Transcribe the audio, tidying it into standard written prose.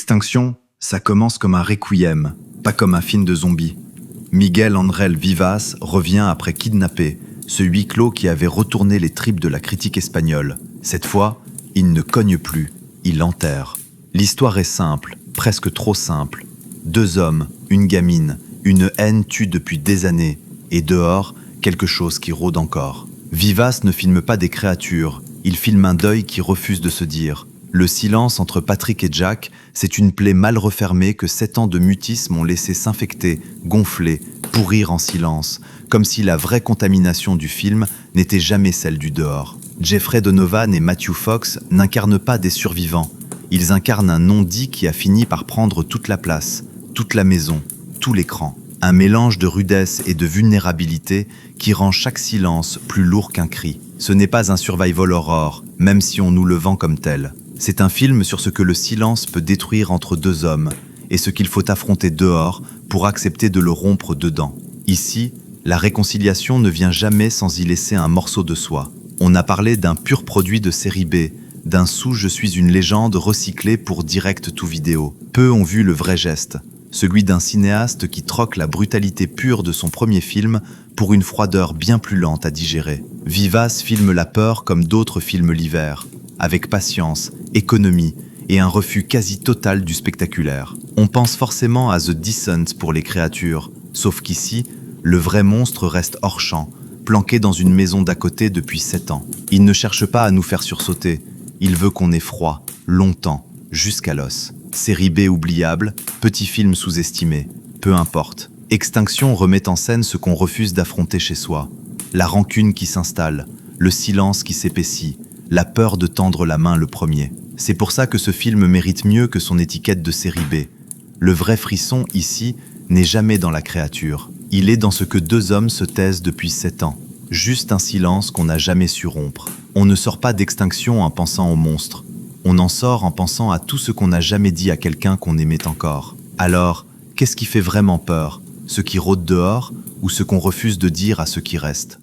Extinction, ça commence comme un requiem, pas comme un film de zombies. Miguel Ángel Vivas revient après Kidnappé, ce huis clos qui avait retourné les tripes de la critique espagnole. Cette fois, il ne cogne plus, il enterre. L'histoire est simple, presque trop simple. Deux hommes, une gamine, une haine tue depuis des années, et dehors, quelque chose qui rôde encore. Vivas ne filme pas des créatures, il filme un deuil qui refuse de se dire. Le silence entre Patrick et Jack, c'est une plaie mal refermée que 7 ans de mutisme ont laissé s'infecter, gonfler, pourrir en silence, comme si la vraie contamination du film n'était jamais celle du dehors. Jeffrey Donovan et Matthew Fox n'incarnent pas des survivants, ils incarnent un non-dit qui a fini par prendre toute la place, toute la maison, tout l'écran. Un mélange de rudesse et de vulnérabilité qui rend chaque silence plus lourd qu'un cri. Ce n'est pas un survival horror, même si on nous le vend comme tel. C'est un film sur ce que le silence peut détruire entre deux hommes et ce qu'il faut affronter dehors pour accepter de le rompre dedans. Ici, la réconciliation ne vient jamais sans y laisser un morceau de soi. On a parlé d'un pur produit de série B, d'un Je suis une légende recyclé pour direct to vidéo. Peu ont vu le vrai geste, celui d'un cinéaste qui troque la brutalité pure de son premier film pour une froideur bien plus lente à digérer. Vivas filme la peur comme d'autres filment l'hiver, avec patience, économie et un refus quasi total du spectaculaire. On pense forcément à The Descent pour les créatures, sauf qu'ici, le vrai monstre reste hors champ, planqué dans une maison d'à côté depuis 7 ans. Il ne cherche pas à nous faire sursauter, il veut qu'on ait froid, longtemps, jusqu'à l'os. Série B oubliable, petit film sous-estimé, peu importe. Extinction remet en scène ce qu'on refuse d'affronter chez soi. La rancune qui s'installe, le silence qui s'épaissit, la peur de tendre la main le premier. C'est pour ça que ce film mérite mieux que son étiquette de série B. Le vrai frisson, ici, n'est jamais dans la créature. Il est dans ce que deux hommes se taisent depuis 7 ans. Juste un silence qu'on n'a jamais su rompre. On ne sort pas d'extinction en pensant au monstre. On en sort en pensant à tout ce qu'on n'a jamais dit à quelqu'un qu'on aimait encore. Alors, qu'est-ce qui fait vraiment peur? Ce qui rôde dehors ou ce qu'on refuse de dire à ceux qui restent?